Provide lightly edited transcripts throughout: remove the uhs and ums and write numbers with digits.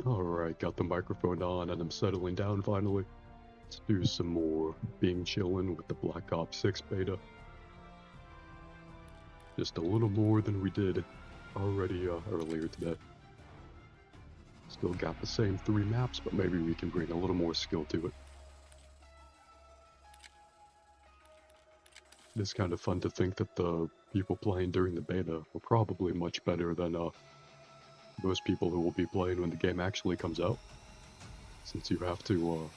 Alright, got the microphone on and I'm settling down finally. Let's do some more being chillin' with the Black Ops 6 beta. Just a little more than we did already earlier today. Still got the same 3 maps, but maybe we can bring a little more skill to it. It's kind of fun to think that the people playing during the beta were probably much better than most people who will be playing when the game actually comes out. Since you have to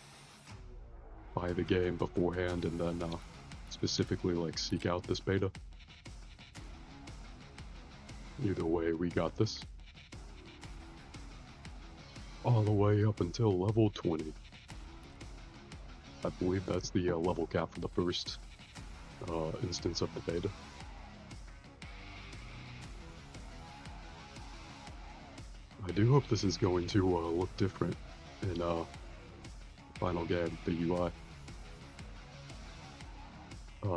buy the game beforehand and then specifically like seek out this beta. Either way, we got this. All the way up until level 20. I believe that's the level cap for the first instance of the beta. I do hope this is going to look different in the final game, the UI.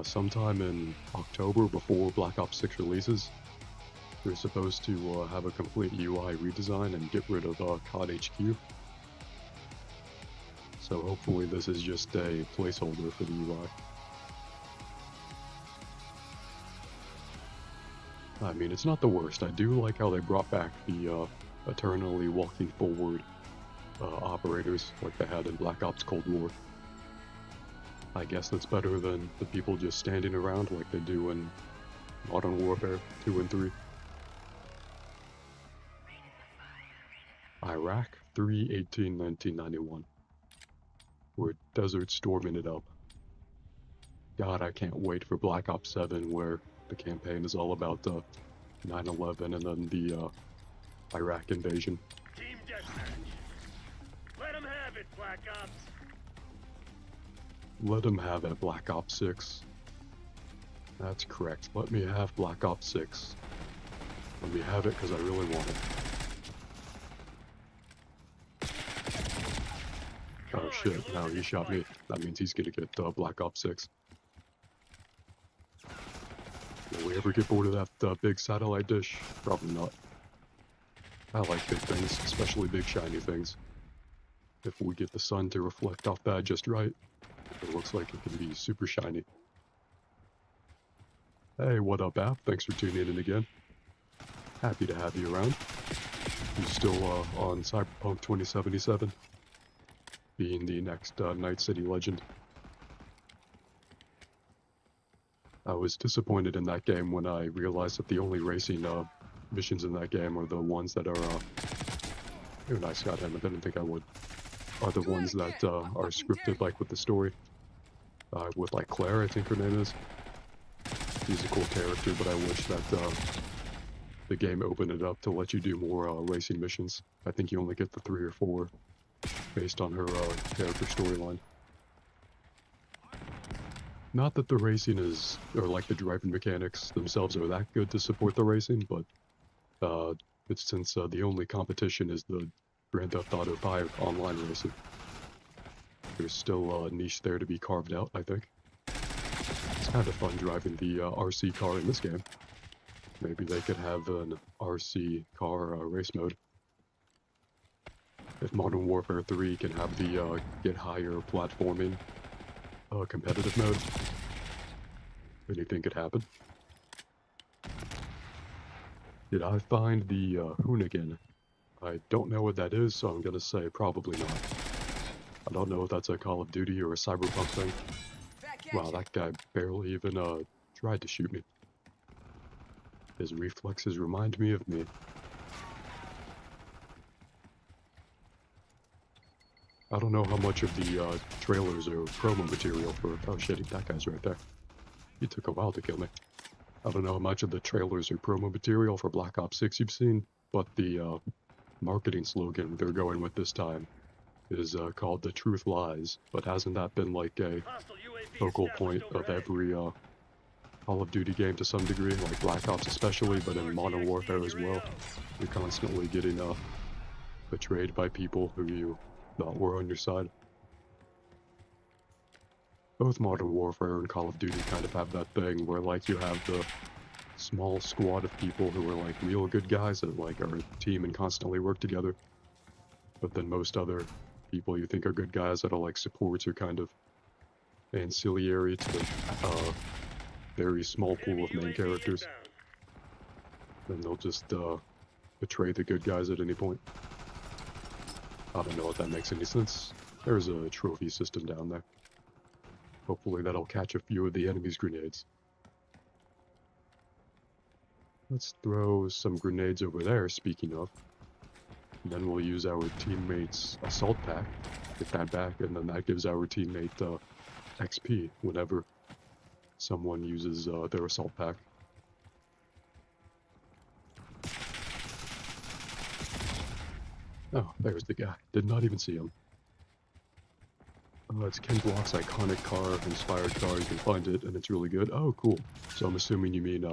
Sometime in October, before Black Ops 6 releases, they're supposed to have a complete UI redesign and get rid of COD HQ. So hopefully this is just a placeholder for the UI. I mean, it's not the worst. I do like how they brought back the eternally walking forward operators like they had in Black Ops Cold War. I guess that's better than the people just standing around like they do in Modern Warfare 2 and 3. Iraq 3/18/1991. We're desert storming it up. God, I can't wait for Black Ops 7 where the campaign is all about 9/11 and then the Iraq invasion. Team deathmatch. Let 'em have it, Black Ops. Let them have it, Black Ops 6. That's correct. Let me have Black Ops 6. Let me have it because I really want it. Oh shit, now he shot me. That means he's gonna get Black Ops 6. Will we ever get bored of that big satellite dish? Probably not. I like big things, especially big shiny things. If we get the sun to reflect off that just right, it looks like it can be super shiny. Hey, what up, app? Thanks for tuning in again. Happy to have you around. You still on Cyberpunk 2077? Being the next Night City legend. I was disappointed in that game when I realized that the only racing missions in that game are the ones that are oh nice, got him. I didn't think I would. Are the ones that are scripted, like with the story. With like Claire, I think her name is. She's a cool character, but I wish that the game opened it up to let you do more racing missions. I think you only get the 3 or 4 based on her character storyline. Not that the racing is, or like the driving mechanics themselves are that good to support the racing, but it's since the only competition is the Grand Theft Auto 5 online racing. There's still a niche there to be carved out, I think. It's kind of fun driving the RC car in this game. Maybe they could have an RC car race mode. If Modern Warfare 3 can have the get higher platforming competitive mode, anything could happen. Did I find the Hoonigan? I don't know what that is, so I'm gonna say probably not. I don't know if that's a Call of Duty or a Cyberpunk thing. Wow, that guy barely even tried to shoot me. His reflexes remind me of me. I don't know how much of the trailers are promo material for... Oh shit, that guy's right there. He took a while to kill me. I don't know how much of the trailers are promo material for Black Ops 6 you've seen, but the marketing slogan they're going with this time is called The Truth Lies, but hasn't that been like a focal point of every Call of Duty game to some degree, like Black Ops especially, but in Modern Warfare as well? You're constantly getting betrayed by people who you thought were on your side. Both Modern Warfare and Call of Duty kind of have that thing where like you have the small squad of people who are like real good guys that like are a team and constantly work together. But then most other people you think are good guys that are like supports are kind of ancillary to the very small pool of main characters. Then they'll just betray the good guys at any point. I don't know if that makes any sense. There's a trophy system down there. Hopefully that'll catch a few of the enemy's grenades. Let's throw some grenades over there, speaking of. And then we'll use our teammate's assault pack, get that back, and then that gives our teammate XP whenever someone uses their assault pack. Oh, there's the guy. Did not even see him. It's Ken Block's iconic car, inspired car. You can find it, and it's really good. Oh, cool. So I'm assuming you mean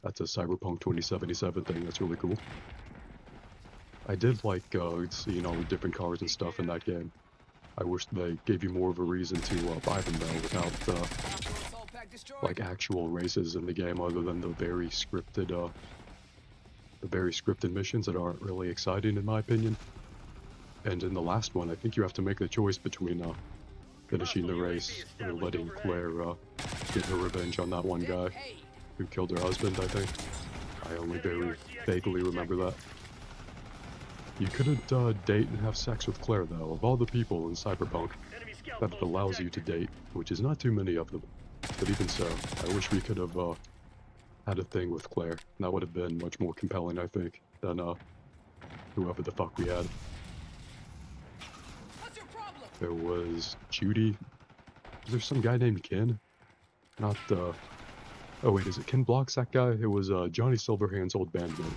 that's a Cyberpunk 2077 thing. That's really cool. I did like seeing all the different cars and stuff in that game. I wish they gave you more of a reason to buy them though, without like actual races in the game, other than the very scripted missions that aren't really exciting in my opinion. And in the last one, I think you have to make the choice between finishing the race or letting Claire get her revenge on that one guy who killed her husband, I think. I only very vaguely remember that. You couldn't date and have sex with Claire, though. Of all the people in Cyberpunk that it allows you to date, which is not too many of them. But even so, I wish we could have had a thing with Claire. That would have been much more compelling, I think, than whoever the fuck we had. There was Judy. Was there some guy named Ken? Not, oh wait, is it Ken Block's that guy? It was Johnny Silverhand's old bandmate.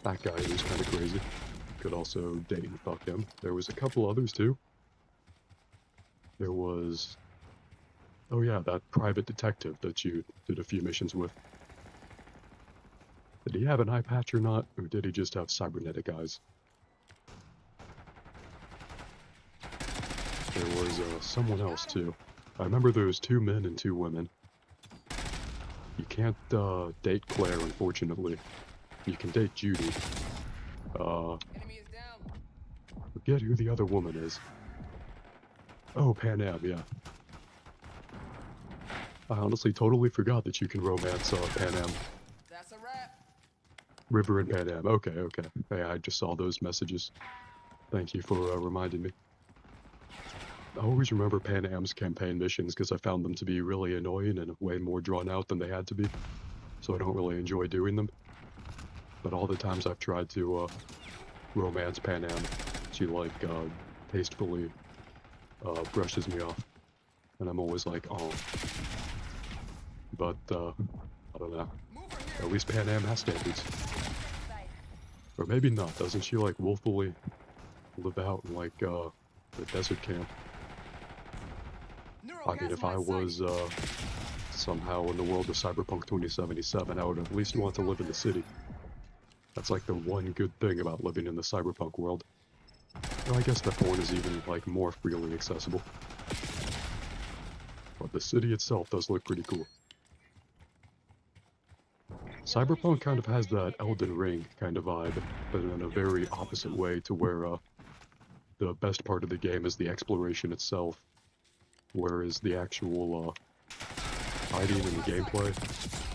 That guy was kind of crazy. Could also date and fuck him. There was a couple others too. There was... oh yeah, that private detective that you did a few missions with. Did he have an eye patch or not? Or did he just have cybernetic eyes? There was someone else too. I remember there was 2 men and 2 women. You can't date Claire, unfortunately. You can date Judy. Forget who the other woman is. Oh, Pan Am, yeah. I honestly totally forgot that you can romance Pan Am. That's a wrap. River and Pan Am. Okay, okay. Hey, I just saw those messages. Thank you for reminding me. I always remember Pan Am's campaign missions because I found them to be really annoying and way more drawn out than they had to be. So I don't really enjoy doing them. But all the times I've tried to romance Pan Am, she like tastefully brushes me off. And I'm always like, oh. But I don't know. At least Pan Am has standards. Or maybe not. Doesn't she like willfully live out in like the desert camp? I mean, if I was somehow in the world of Cyberpunk 2077, I would at least want to live in the city. That's like the one good thing about living in the Cyberpunk world. Well, I guess the porn is even like more freely accessible. But the city itself does look pretty cool. Cyberpunk kind of has that Elden Ring kind of vibe, but in a very opposite way to where the best part of the game is the exploration itself. Whereas the actual hiding in the gameplay,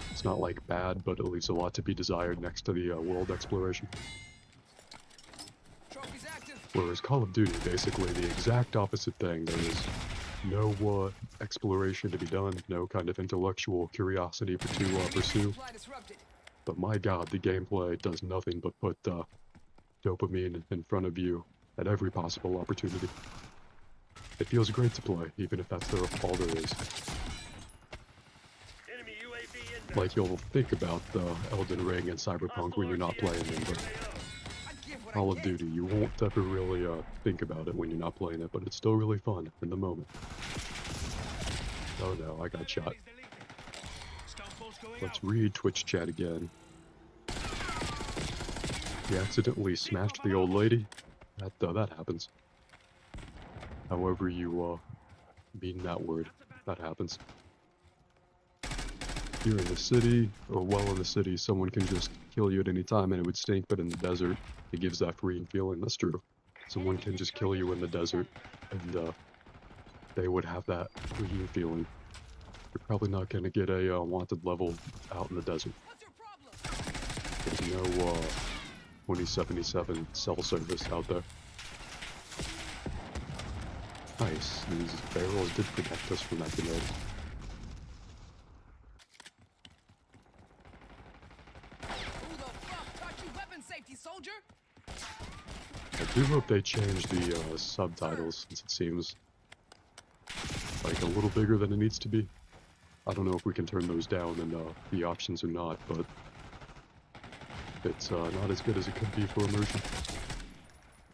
it's not like bad, but it leaves a lot to be desired next to the world exploration. Whereas Call of Duty, basically the exact opposite thing. There is no exploration to be done, no kind of intellectual curiosity to pursue. But my god, the gameplay does nothing but put dopamine in front of you at every possible opportunity. It feels great to play, even if that's all there is. Like, you'll think about Elden Ring and Cyberpunk when you're not playing them, but Call of Duty, you won't ever really think about it when you're not playing it, but it's still really fun in the moment. Oh no, I got shot. Let's read Twitch chat again. You accidentally smashed the old lady? That happens. However you mean that word, that happens. If you're in the city, or well in the city, someone can just kill you at any time and it would stink, but in the desert, it gives that freeing feeling. That's true. Someone can just kill you in the desert, and they would have that freaking feeling. You're probably not going to get a wanted level out in the desert. There's no 2077 cell service out there. Nice, these barrels did protect us from that grenade. Who the fuck taught you weapon safety, soldier? I do hope they change the subtitles, since it seems like a little bigger than it needs to be. I don't know if we can turn those down in the options or not, but it's not as good as it could be for immersion.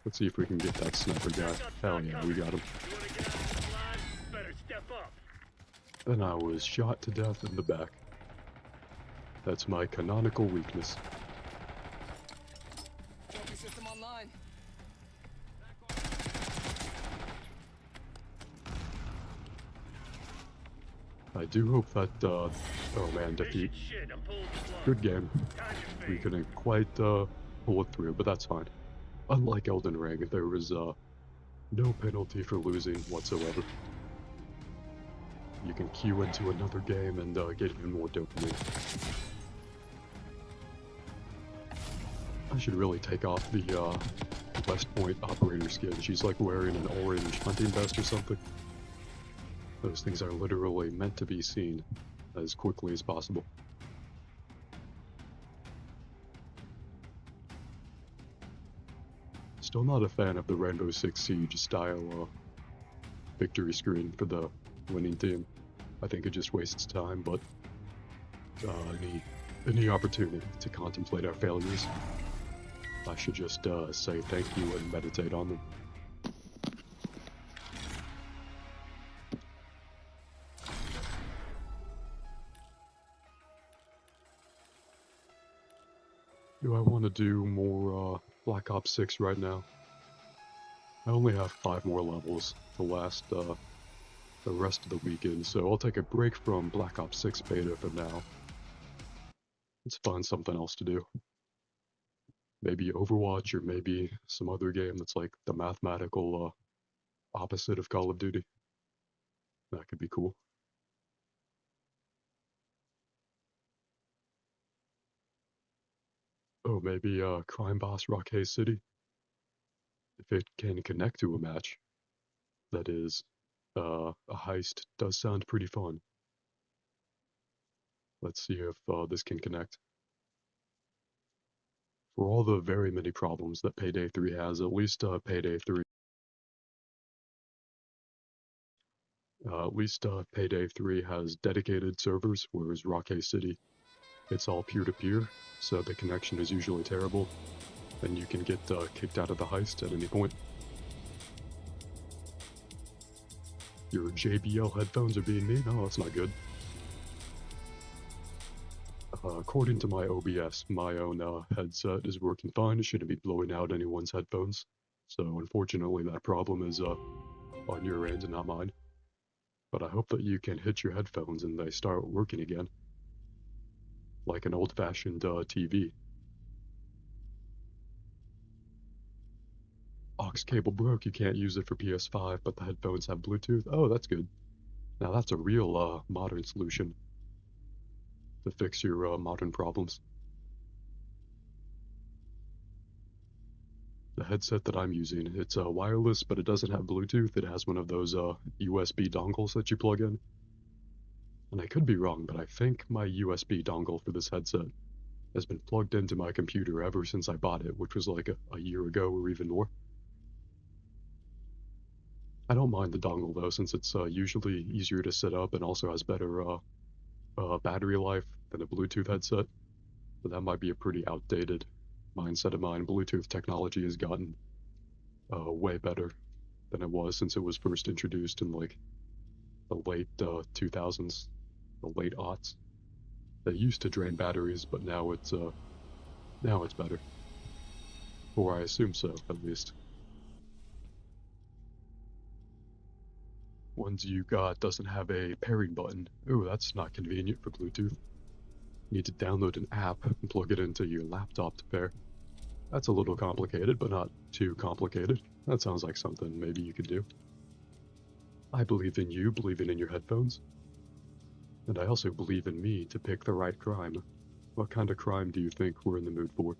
Let's see if we can get that sniper guy. Hell yeah, we got him. You wanna get out of the line? Better step up. Then I was shot to death in the back. That's my canonical weakness. Trophy system online. I do hope that, oh man, defeat. Shit, I'm pulling the plug. Good game. Time to We fade. couldn't quite pull it through, but that's fine. Unlike Elden Ring, there was no penalty for losing whatsoever. You can queue into another game and get even more dopamine. I should really take off the West Point operator skin. She's like wearing an orange hunting vest or something. Those things are literally meant to be seen as quickly as possible. Still not a fan of the Rainbow Six Siege style victory screen for the winning team. I think it just wastes time, but any opportunity to contemplate our failures, I should just say thank you and meditate on them. Do I want to do more Black Ops 6 right now? I only have 5 more levels to last the rest of the weekend, so I'll take a break from Black Ops 6 beta for now. Let's find something else to do. Maybe Overwatch, or maybe some other game that's like the mathematical opposite of Call of Duty. That could be cool. Oh, maybe Crime Boss Rock Haze City? If it can connect to a match, that is, a heist does sound pretty fun. Let's see if this can connect. For all the very many problems that Payday 3 has, at least Payday 3 has dedicated servers, whereas Rock Haze City, it's all peer-to-peer, so the connection is usually terrible, and you can get kicked out of the heist at any point. Your JBL headphones are being mean? Oh, that's not good. According to my OBS, my own headset is working fine. It shouldn't be blowing out anyone's headphones. So unfortunately that problem is on your end and not mine. But I hope that you can hit your headphones and they start working again. Like an old-fashioned TV. Aux cable broke, you can't use it for PS5, but the headphones have Bluetooth. Oh, that's good. Now that's a real modern solution to fix your modern problems. The headset that I'm using, it's wireless, but it doesn't have Bluetooth. It has one of those USB dongles that you plug in. And I could be wrong, but I think my USB dongle for this headset has been plugged into my computer ever since I bought it, which was like a year ago or even more. I don't mind the dongle though, since it's usually easier to set up and also has better battery life than a Bluetooth headset. But that might be a pretty outdated mindset of mine. Bluetooth technology has gotten way better than it was since it was first introduced in like the late 2000s, the late aughts. They used to drain batteries, but now it's better. Or I assume so, at least. Ones you got doesn't have a pairing button. Ooh, that's not convenient for Bluetooth. You need to download an app and plug it into your laptop to pair. That's a little complicated, but not too complicated. That sounds like something maybe you could do. I believe in you believing in your headphones. And I also believe in me to pick the right crime. What kind of crime do you think we're in the mood for?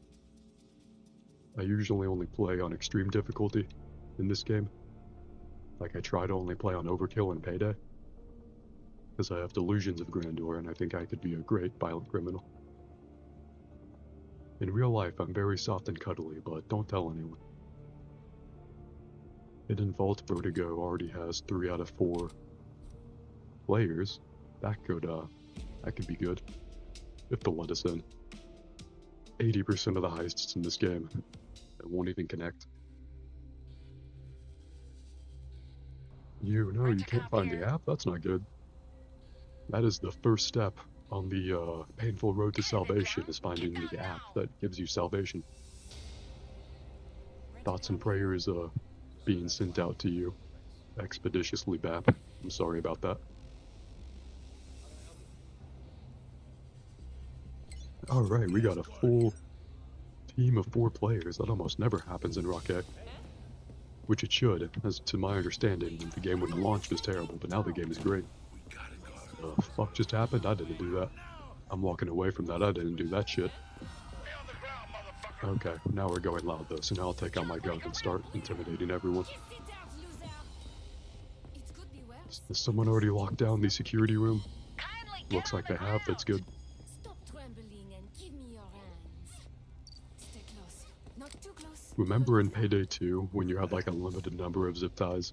I usually only play on extreme difficulty in this game. Like I try to only play on Overkill and Payday. Because I have delusions of grandeur and I think I could be a great violent criminal. In real life, I'm very soft and cuddly, but don't tell anyone. Hidden Vault Vertigo already has 3 out of 4 players. That could be good. If they'll let us in. 80% of the heists in this game won't even connect. No, you can't find the app? That's not good. That is the first step on the painful road to salvation, is finding the app that gives you salvation. Thoughts and prayers being sent out to you expeditiously, Bap. I'm sorry about that. Alright, we got a full team of 4 players. That almost never happens in Rocket. Which it should, as to my understanding. The game when it launched was terrible, but now the game is great. The fuck just happened? I didn't do that. I'm walking away from that. I didn't do that shit. Okay, now we're going loud though, so now I'll take out my gun and start intimidating everyone. Has someone already locked down the security room? Looks like they have, that's good. Stop trembling and give me your hands. Stay close. Not too close. Remember in Payday 2 when you had like a limited number of zip ties?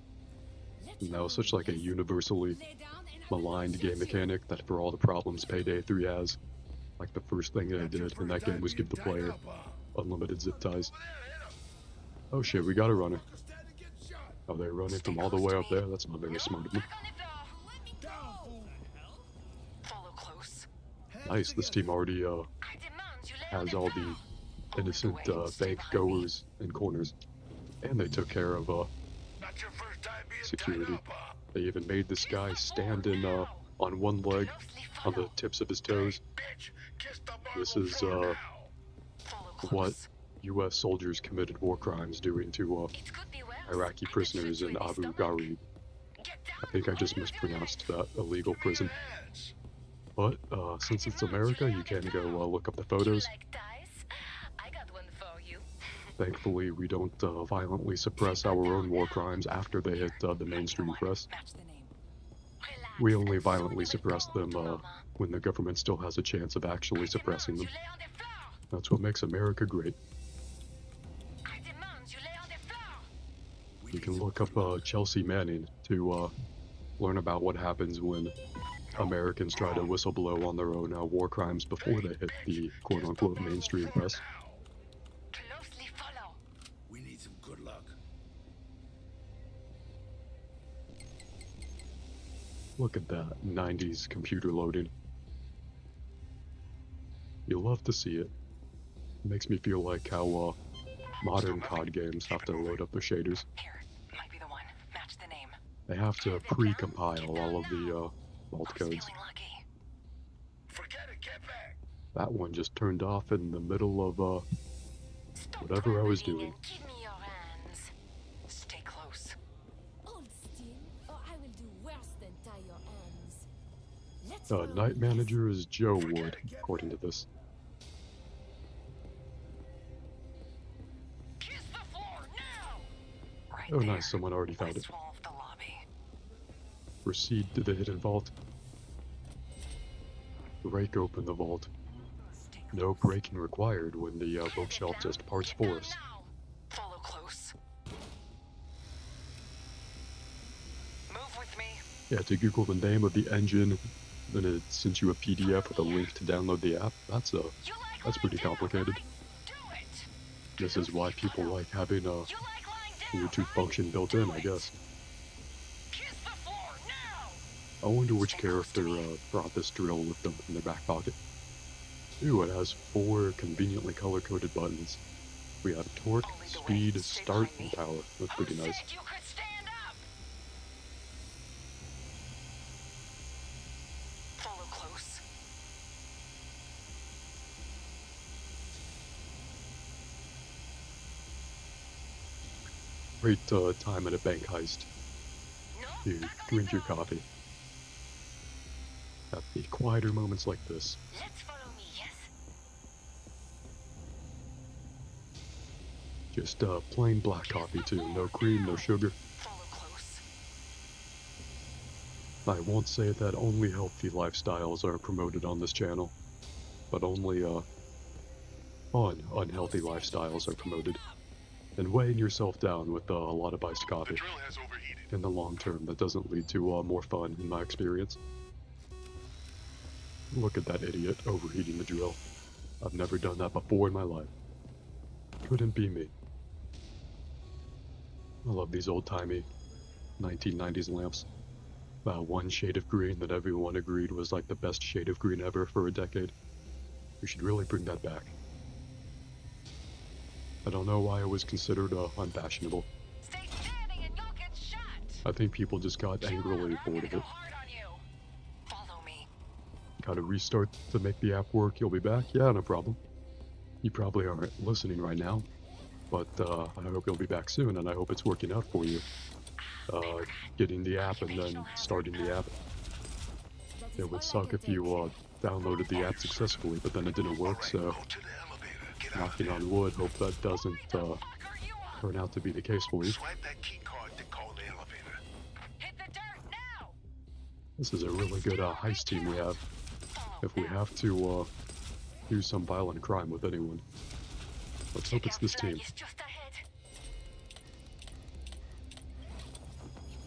And that was such like a universally maligned game mechanic that for all the problems Payday 3 has, like the first thing that I did in that game was give the player unlimited zip ties. Oh shit, we got a runner. Oh, they're running from all the way up there? That's not very smart of me. Nice, this team already has all the innocent bank goers in corners. And they took care of security. They even made this guy stand in on one leg, on the tips of his toes. This is what U.S. soldiers committed war crimes doing to Iraqi prisoners in Abu Ghraib. I think I just mispronounced that illegal prison. But since it's America, you can go look up the photos. Thankfully, we don't violently suppress our own war crimes after they hit the mainstream press. We only violently suppress them when the government still has a chance of actually suppressing them. That's what makes America great. You can look up Chelsea Manning to learn about what happens when Americans try to whistleblow on their own war crimes before they hit the quote-unquote mainstream press. We need some good luck. Look at that 90s computer loading. You love to see it. It makes me feel like how modern COD games have to load up their shaders. Here, might be the one. Match the name. They have to pre-compile all of the vault codes. Forget it, get back. That one just turned off in the middle of whatever I was doing. Give me your hands. Stay close. Hold still, or I will do worse than tie your hands. Let's follow Night this. manager is Joe Wood, according to this. Kiss the floor now. Right Oh there. nice, someone already found it. West wall of the lobby. Proceed to the hidden vault. Break open the vault. Stay No breaking required when the bookshelf just parts for us. now. Follow close. Move with me. Yeah, to Google the name of the engine, then it sends you a PDF with a link to download the app. That's You like that's pretty complicated. do it. This is why people like having a You like lying down. Bluetooth function built in, I guess. Kiss the floor now. I wonder which character brought this drill with them in their back pocket. Ooh, it has 4 conveniently color-coded buttons. We have torque, speed, start, and power. That's pretty Who nice. said you could stand up? Follow close. Great time at a bank heist. You drink your coffee. At the quieter moments like this. Let's follow me, yes? Just plain black coffee too. No cream, no sugar. Follow close. I won't say that only healthy lifestyles are promoted on this channel, but only fun, unhealthy lifestyles are promoted. And weighing yourself down with a lot of iced coffee. The drill has overheated. In the long term, that doesn't lead to more fun, in my experience. Look at that idiot overheating the drill. I've never done that before in my life. Couldn't be me. I love these old-timey 1990s lamps. One shade of green that everyone agreed was like the best shade of green ever for a decade. We should really bring that back. I don't know why it was considered unfashionable. Stay standing and you'll get shot. I think people just got angrily I'm bored gonna of go it. hard on you. Follow me. Gotta restart to make the app work. You'll be back? Yeah, no problem. You probably aren't listening right now, but I hope you'll be back soon, and I hope it's working out for you. Getting the app and then starting the app. It would suck if you downloaded the app successfully, but then it didn't work, so Go to the elevator. Get out of knocking there. on wood, hope that doesn't Fuck are you on? turn out to be the case for you. Swipe that key card to call the elevator. Hit the dirt now. This is a really good heist team we have. Follow If we now. have to do some violent crime with anyone, let's hope it's this Check out team. flag is just ahead.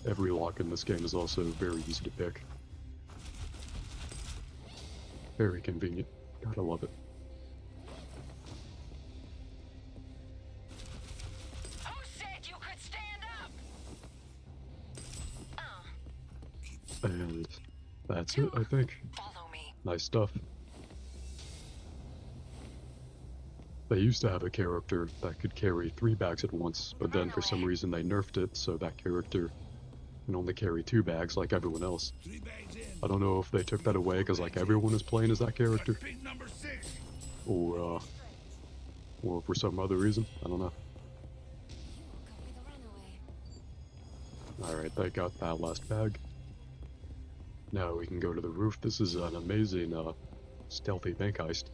Every lock in this game is also very easy to pick. Very convenient. Gotta love it. Who said you could stand up? And that's it, I think. Follow me. Nice stuff. They used to have a character that could carry 3 bags at once, but then for some reason they nerfed it, so that character can only carry 2 bags like everyone else. I don't know if they took that away because like everyone is playing as that character, Number 6. or for some other reason. I don't know. You woke up with a runaway. Alright, they got that last bag. Now we can go to the roof. This is an amazing stealthy bank heist.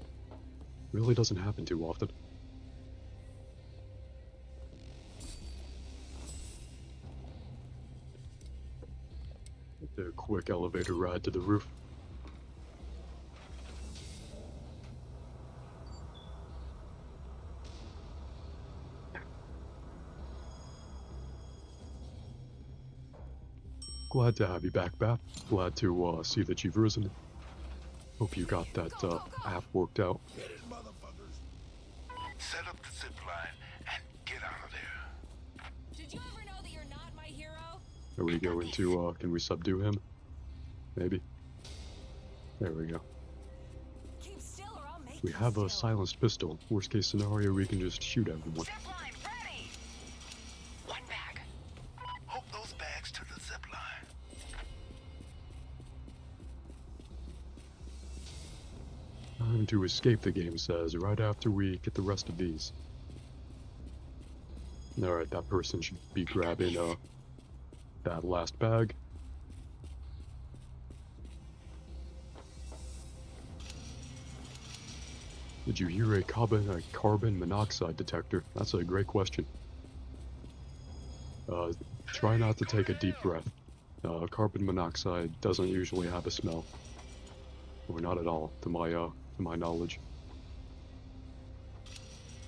Really doesn't happen too often. A quick elevator ride to the roof. Glad to have you back, Bap. Glad to see that you've risen. Hope you got that app worked out. Set up the zip line and get out of there. Did you ever know that you're not my hero? Are we going to, can we subdue him? Maybe. There we go. Keep still or I'll make We you have a still. silenced pistol. Worst case scenario, we can just shoot everyone. Zip line ready. One bag. Hook those bags to the zip line. Time to escape, the game says, right after we get the rest of these. Alright, that person should be grabbing that last bag. Did you hear a carbon monoxide detector? That's a great question. Try not to take a deep breath. Carbon monoxide doesn't usually have a smell. Or not at all, to my knowledge.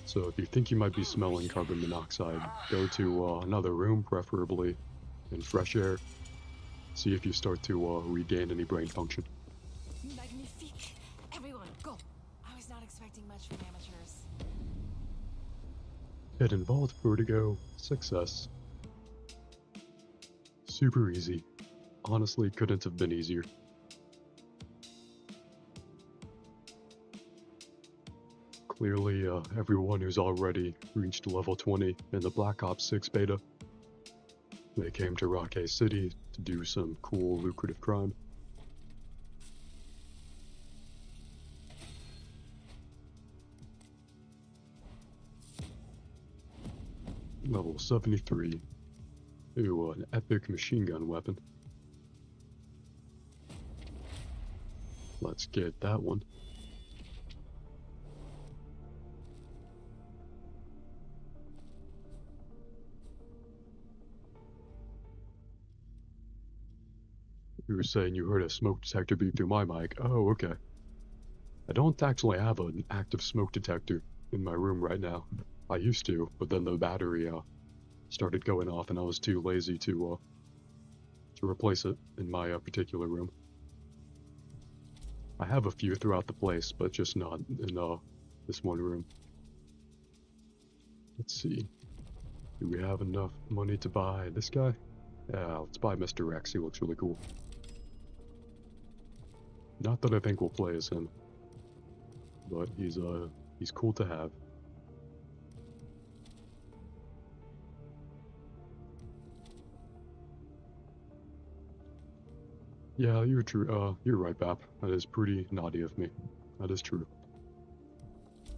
So if you think you might be smelling carbon monoxide, go to another room, preferably in fresh air. See if you start to regain any brain function. Magnifique. Everyone, go. I was not expecting much from amateurs. It involved vertigo, success. Super easy. Honestly, couldn't have been easier. Clearly, everyone who's already reached level 20 in the Black Ops 6 beta, they came to Rockay City to do some cool, lucrative crime. Level 73. Ooh, an epic machine gun weapon. Let's get that one. You were saying you heard a smoke detector beep through my mic. Oh, okay. I don't actually have an active smoke detector in my room right now. I used to, but then the battery started going off and I was too lazy to replace it in my particular room. I have a few throughout the place, but just not in this one room. Let's see. Do we have enough money to buy this guy? Yeah, let's buy Mr. Rex. He looks really cool. Not that I think we'll play as him, but he's cool to have. Yeah, you're true. You're right, Bap. That is pretty naughty of me. That is true.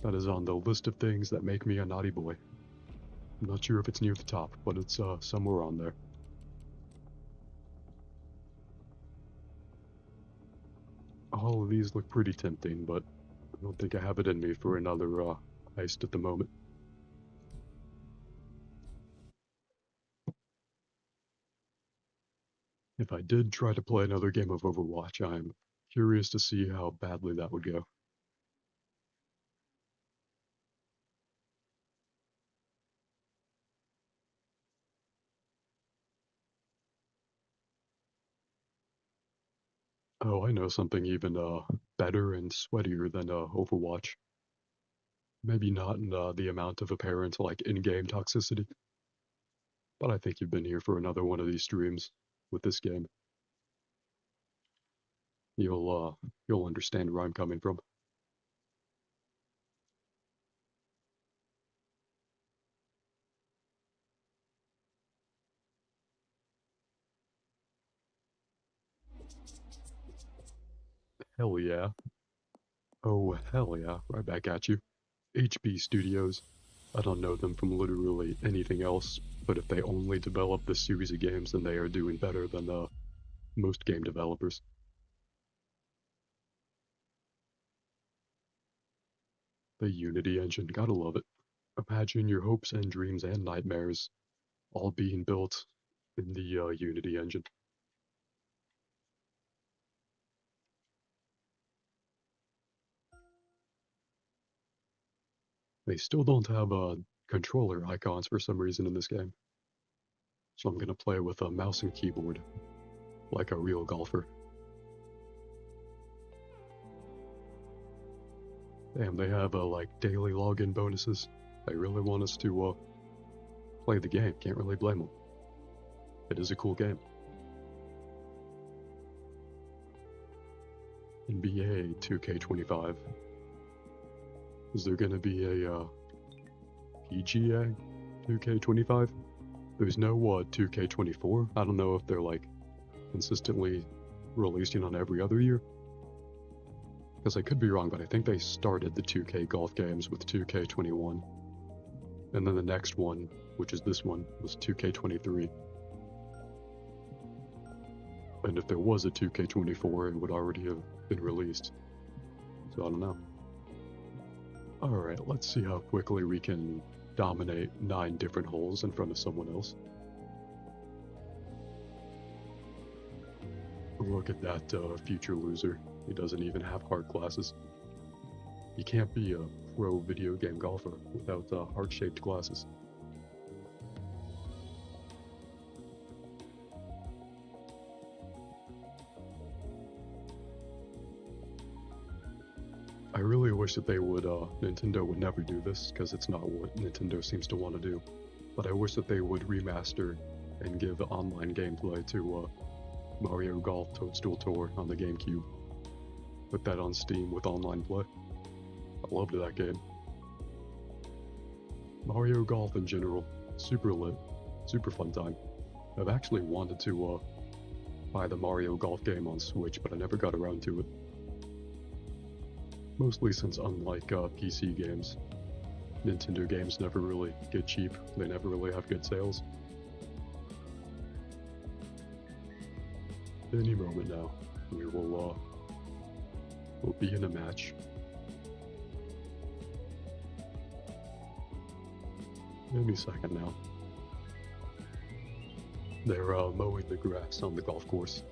That is on the list of things that make me a naughty boy. I'm not sure if it's near the top, but it's somewhere on there. All of these look pretty tempting, but I don't think I have it in me for another heist at the moment. If I did try to play another game of Overwatch, I'm curious to see how badly that would go. Oh, I know something even better and sweatier than Overwatch. Maybe not in the amount of apparent like in-game toxicity, but I think you've been here for another one of these streams with this game. You'll understand where I'm coming from. Hell yeah. Oh, hell yeah. Right back at you. HB Studios. I don't know them from literally anything else, but if they only develop this series of games, then they are doing better than most game developers. The Unity engine, gotta love it. Imagine your hopes and dreams and nightmares all being built in the Unity engine. They still don't have controller icons for some reason in this game. So I'm gonna play with a mouse and keyboard, like a real golfer. Damn, they have like daily login bonuses. They really want us to play the game. Can't really blame them. It is a cool game. NBA 2K25. Is there gonna be a PGA 2K25? There's no 2K24. I don't know if they're like consistently releasing on every other year. Because I could be wrong, but I think they started the 2K golf games with 2K21. And then the next one, which is this one, was 2K23. And if there was a 2K24, it would already have been released. So I don't know. Alright, let's see how quickly we can dominate 9 different holes in front of someone else. Look at that future loser. He doesn't even have hard glasses. You can't be a pro video game golfer without heart-shaped glasses. I really wish that they would, Nintendo would never do this, because it's not what Nintendo seems to want to do. But I wish that they would remaster and give online gameplay to Mario Golf Toadstool Tour on the GameCube. Put that on Steam with online play. I loved that game. Mario Golf in general, super lit, super fun time. I've actually wanted to buy the Mario Golf game on Switch, but I never got around to it. Mostly since unlike PC games, Nintendo games never really get cheap. They never really have good sales. Any moment now, we will we'll be in a match. Any second now. They're mowing the grass on the golf course.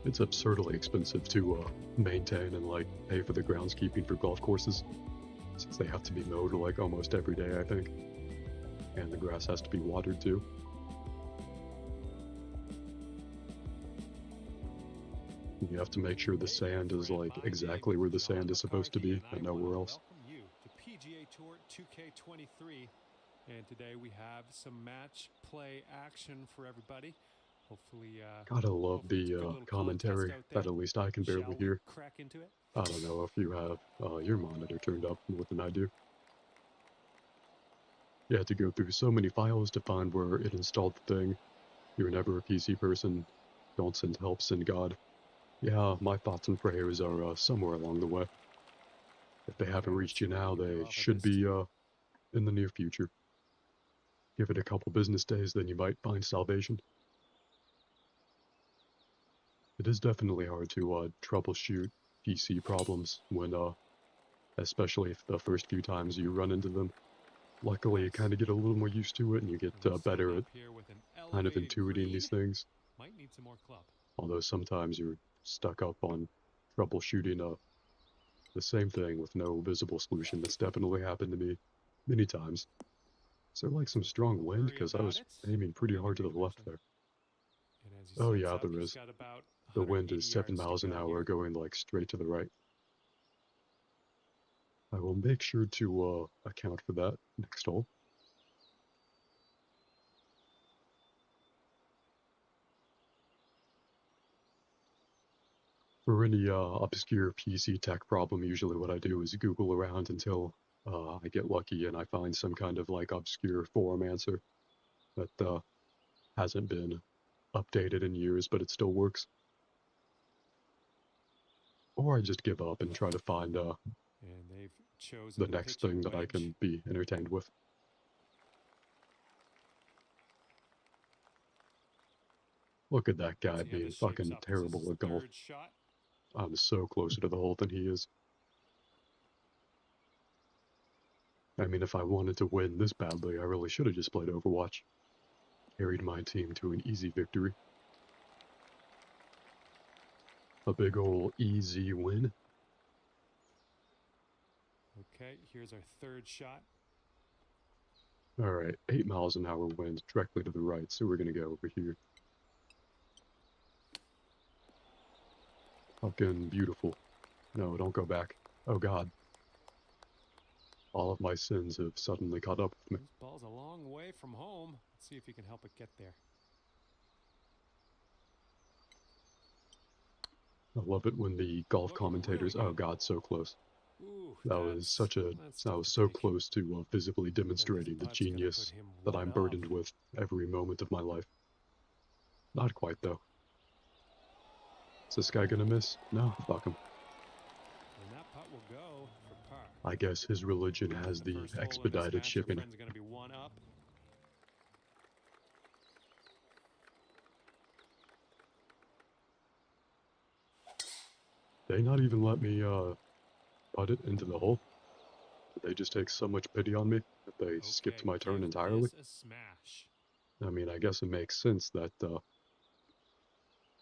It's absurdly expensive to maintain and like pay for the groundskeeping for golf courses, since they have to be mowed like almost every day, I think. And the grass has to be watered too. You have to make sure the sand is like exactly where the sand is supposed to be and nowhere else. Welcome you to PGA Tour 2K23, and today we have some match play action for everybody. Hopefully, Gotta love hopefully it's a the good little commentary contest out that there. at least I can barely Shall we hear. crack into it? I don't know if you have your monitor turned up more than I do. You had to go through so many files to find where it installed the thing. You're never a PC person. Don't send help, send God. Yeah, my thoughts and prayers are somewhere along the way. If they haven't reached you now, they should be in the near future. Give it a couple business days, then you might find salvation. It is definitely hard to troubleshoot PC problems when, especially if the first few times you run into them. Luckily, you kind of get a little more used to it, and you get better at kind of intuiting these things. Might need some more club. Although sometimes you're stuck up on troubleshooting the same thing with no visible solution. That's definitely happened to me many times. Is there like some strong wind? Because I was aiming pretty hard to the left there. Oh yeah, there is. The wind is 7 miles an hour going like straight to the right. I will make sure to account for that next hole. For any obscure PC tech problem, usually what I do is Google around until I get lucky and I find some kind of like obscure forum answer that hasn't been updated in years, but it still works. Or I just give up and try to find and they've chosen the next thing that I can be entertained with. Look at that guy being fucking terrible at golf. I'm so closer to the hole than he is. I mean, if I wanted to win this badly, I really should have just played Overwatch. Carried my team to an easy victory. A big ol' easy win. Okay, here's our third shot. Alright, 8 miles an hour wind directly to the right, so we're gonna go over here. Fucking beautiful. No, don't go back. Oh god. All of my sins have suddenly caught up with me. This ball's a long way from home. Let's see if you can help it get there. I love it when the golf commentators... Oh god, so close. Ooh, That was so close to visibly demonstrating the genius that I'm burdened with every moment of my life. Not quite, though. Is this guy gonna miss? No, fuck him. And that putt will go for par. I guess his religion has the First hole of this expedited match, your shipping. friend's gonna be one up. They not even let me putt it into the hole. They just take so much pity on me that they skipped my turn give entirely. this a smash. I mean, I guess it makes sense that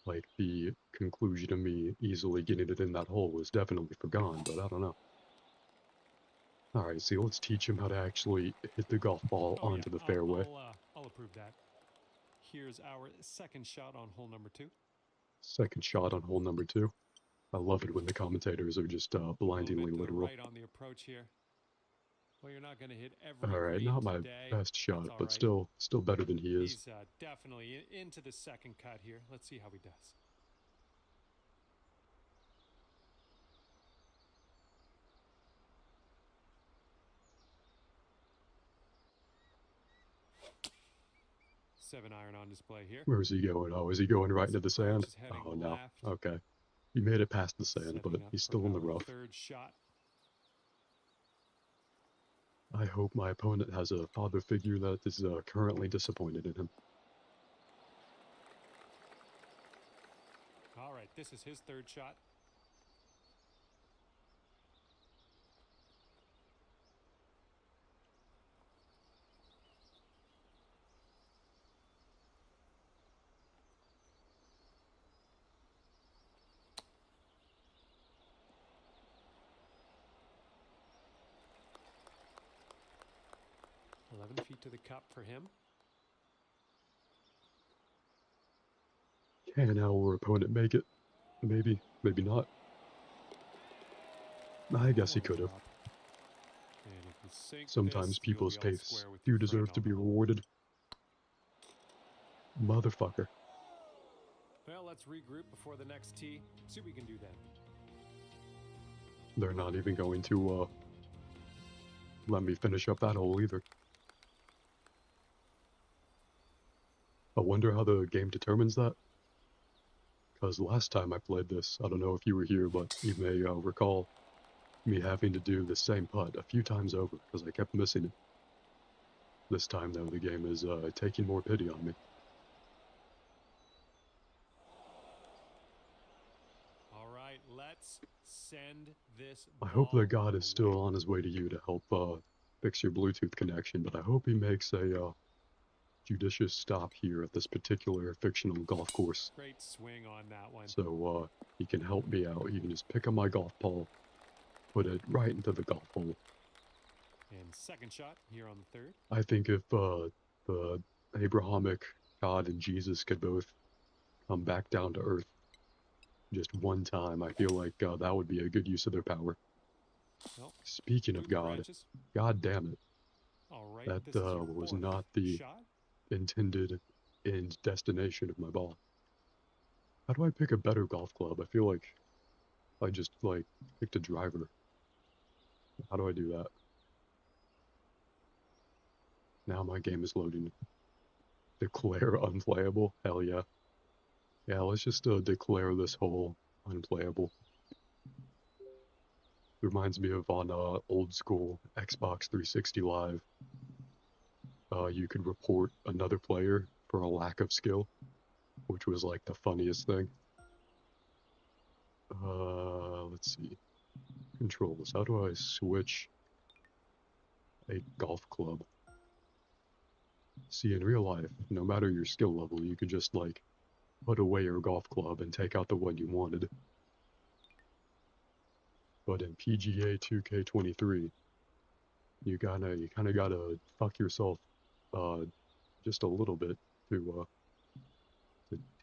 like the conclusion of me easily getting it in that hole was definitely forgone, but I don't know. Alright, see, let's teach him how to actually hit the golf ball Oh, onto yeah, the fairway. I'll approve that. Here's our second shot on hole number 2. Second shot on hole number 2. I love it when the commentators are just blindingly literal. Right on the approach here. Well, you're not going to hit every Alright, green not my today. best shot, That's all but right. still better than he is. He's definitely into the second cut here. Let's see how he does. Seven iron on display here. Where is he going? Oh, is he going right into the sand? Approach is heading Oh no. left. Okay. He made it past the sand, Setting but up he's for still in the our rough. Third shot. I hope my opponent has a father figure that is currently disappointed in him. All right, this is his third shot. $11 feet to the cup for him. Can our opponent make it? Maybe, maybe not. I guess he could have. And if you sink Sometimes this, you'll people's be all pace square with do your deserve friend to on be the hole. rewarded. Motherfucker. Well, let's regroup before the next tee. See what we can do then. They're not even going to let me finish up that hole either. I wonder how the game determines that. Because last time I played this, I don't know if you were here, but you may recall me having to do the same putt a few times over because I kept missing it. This time, though, the game is taking more pity on me. All right, let's send this I hope that ball God is still on his way to you to help fix your Bluetooth connection, but I hope he makes a judicious stop here at this particular fictional golf course. Great swing on that one. So he can help me out. He can just pick up my golf ball, put it right into the golf hole. And second shot here on the third. I think if the Abrahamic God and Jesus could both come back down to earth just one time, I feel like that would be a good use of their power. Well, Speaking of move the God, branches. God damn it, All right, that this is your was fourth not the shot. intended end destination of my ball. How do I pick a better golf club? I feel like I just like picked a driver. How do I do that? Now my game is loading. Declare unplayable? Hell yeah. Yeah, let's just declare this hole unplayable. Reminds me of on old school Xbox 360 Live. You could report another player for a lack of skill, which was like the funniest thing. Let's see. Controls. How do I switch a golf club? See, in real life, no matter your skill level, you could just like put away your golf club and take out the one you wanted. But in PGA 2K23, you kind of gotta fuck yourself just a little bit to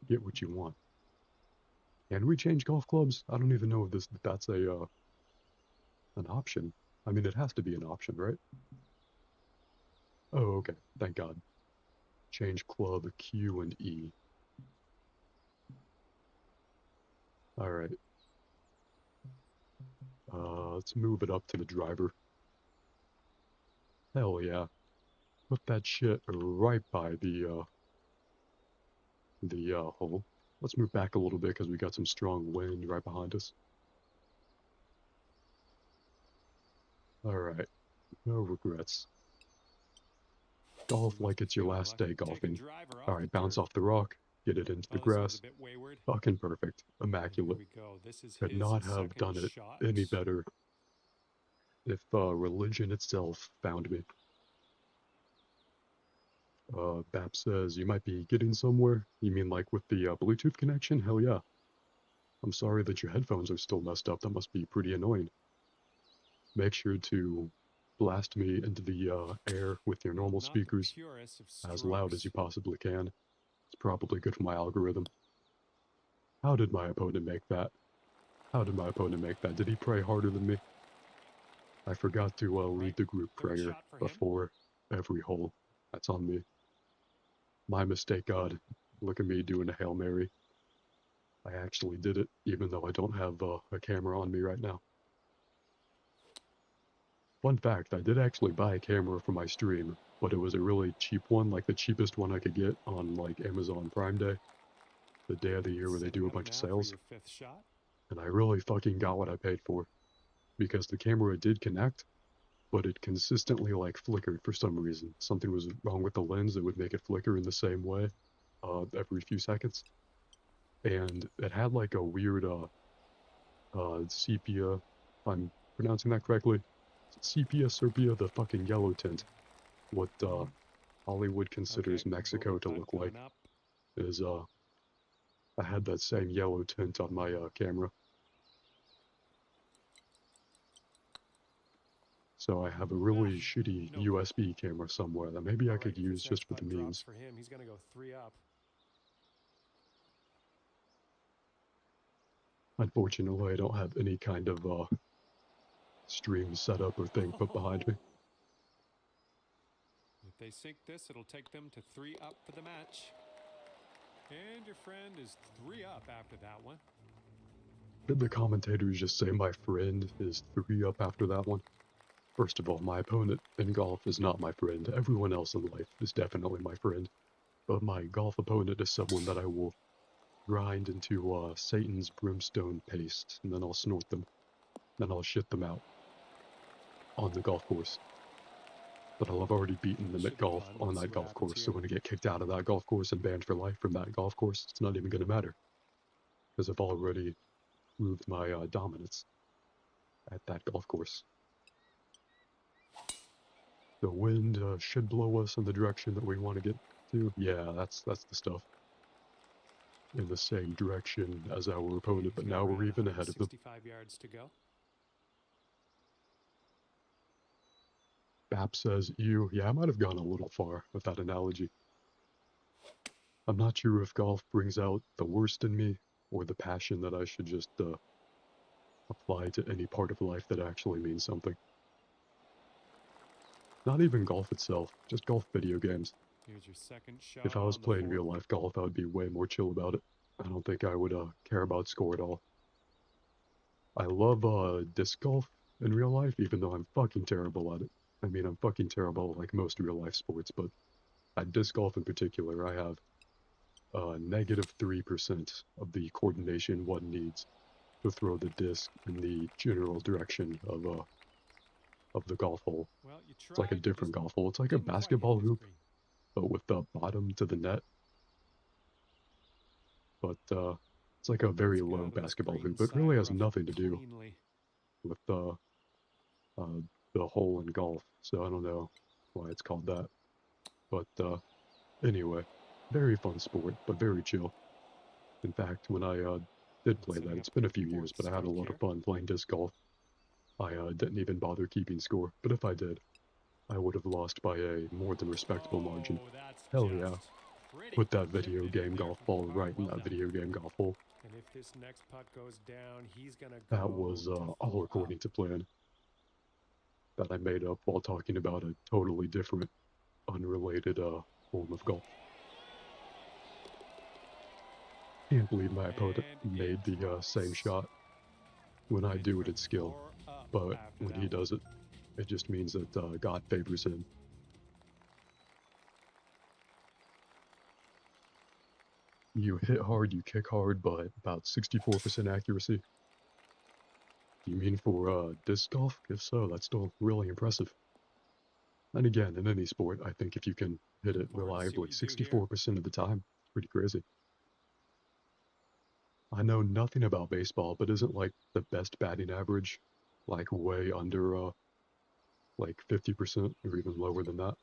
get what you want. Can we change golf clubs? I don't even know if that's a an option. I mean, it has to be an option, right? Oh, okay. Thank God. Change club Q and E. All right. Let's move it up to the driver. Hell yeah. Put that shit right by the hole. Let's move back a little bit because we got some strong wind right behind us. All right. No regrets. Golf like it's your Feeling last lucky day to take a golfing. driver off All right, the bounce dirt. off the rock, get it into the Oh, this one's grass. a bit wayward. Fucking perfect. And here Immaculate. we go. This is Could his not have second done it shot. any better if religion itself found me. Bap says, you might be getting somewhere. You mean like with the Bluetooth connection? Hell yeah. I'm sorry that your headphones are still messed up. That must be pretty annoying. Make sure to blast me into the air with your Well, normal not the speakers purest of as loud as strokes. you possibly can. It's probably good for my algorithm. How did my opponent make that? How did my opponent make that? Did he pray harder than me? I forgot to lead Right, the group third prayer shot for him. before every hole. That's on me. My mistake, God. Look at me doing a Hail Mary. I actually did it, even though I don't have a camera on me right now. Fun fact, I did actually buy a camera for my stream, but it was a really cheap one, like the cheapest one I could get on like Amazon Prime Day, the day of the year where they do a Setting up bunch of now for sales. your fifth shot. And I really fucking got what I paid for, because the camera did connect, but it consistently like flickered for some reason. Something was wrong with the lens that would make it flicker in the same way every few seconds. And it had like a weird sepia, if I'm pronouncing that correctly, sepia, the fucking yellow tint. What Hollywood considers Okay, Mexico voting to time look like coming up. is I had that same yellow tint on my camera. So I have a really shitty no. USB camera somewhere that maybe I All could right, if use this just next for the putt drops memes. for him, he's gonna go 3 up. Unfortunately, I don't have any kind of stream setup or thing put behind me. If they sink this, it'll take them to 3 up for the match. And your friend is 3 up after that one. Did the commentators just say my friend is 3 up after that one? First of all, my opponent in golf is not my friend. Everyone else in life is definitely my friend. But my golf opponent is someone that I will grind into Satan's brimstone paste, and then I'll snort them. Then I'll shit them out on the golf course. But I'll have already beaten them at golf on that golf course, so when I get kicked out of that golf course and banned for life from that golf course, it's not even going to matter. Because I've already proved my dominance at that golf course. The wind should blow us in the direction that we want to get to. Yeah, that's the stuff. In the same direction as our opponent, but now we're even ahead of them. 65 yards to go. Bap says, ew, yeah, I might have gone a little far with that analogy. I'm not sure if golf brings out the worst in me, or the passion that I should just apply to any part of life that actually means something. Not even golf itself, just golf video games. Here's your second shot. If I was on the playing fourth. real life golf, I would be way more chill about it. I don't think I would care about score at all. I love disc golf in real life, even though I'm fucking terrible at it. I mean, I'm fucking terrible at like most real life sports, but at disc golf in particular, I have negative 3% of the coordination one needs to throw the disc in the general direction of the golf hole. Well, you It's like a tried, different just golf hole. It's like a didn't quite hit basketball this hoop, green. but with the bottom to the net. But it's like a very Let's get low onto this basketball green hoop. It side really has rough nothing to do cleanly. with the hole in golf. So I don't know why it's called that. But anyway, very fun sport, but very chill. In fact, when I did play that, Setting it's up been a the few years, fourth but I had a stroke lot here. of fun playing disc golf. I didn't even bother keeping score, but if I did, I would have lost by a more than respectable margin. Oh, that's Hell just yeah. pretty. Put that Chipped video it in game there golf from ball the car. right in Well that done. video game golf hole. And if this next putt goes down, he's gonna go. That was to all 4 according up. to plan. That I made up while talking about a totally different, unrelated form of golf. Can't believe my opponent And made it the same drops. shot. When I And do your it, it's skill, 4 up but after when that he one. does it, it just means that God favors him. You hit hard, you kick hard, but about 64% accuracy. You mean for disc golf? If so, that's still really impressive. And again, in any sport, I think if you can hit it Forward to see reliably what you do here. 64% of the time, it's pretty crazy. I know nothing about baseball, but isn't like the best batting average like way under like 50% or even lower than that?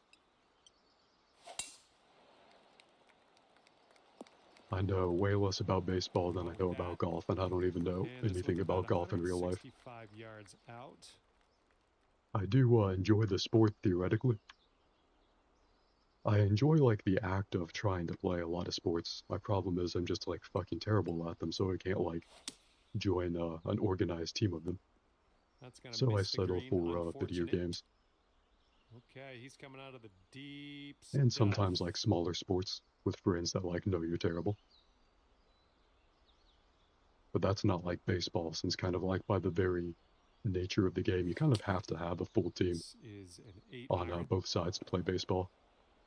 I know way less about baseball than I know about golf, and I don't even know And this anything one's about golf in real life. 165 yards out. I do enjoy the sport theoretically. I enjoy like the act of trying to play a lot of sports. My problem is I'm just like fucking terrible at them, so I can't like join an organized team of them. That's gonna So I miss the settle green. for video Unfortunate. games Okay, he's coming out of the deep and stuff. sometimes like smaller sports with friends that like know you're terrible. But that's not like baseball, since kind of like by the very nature of the game, you kind of have to have a full team This is an 8 on iron. both sides to play baseball.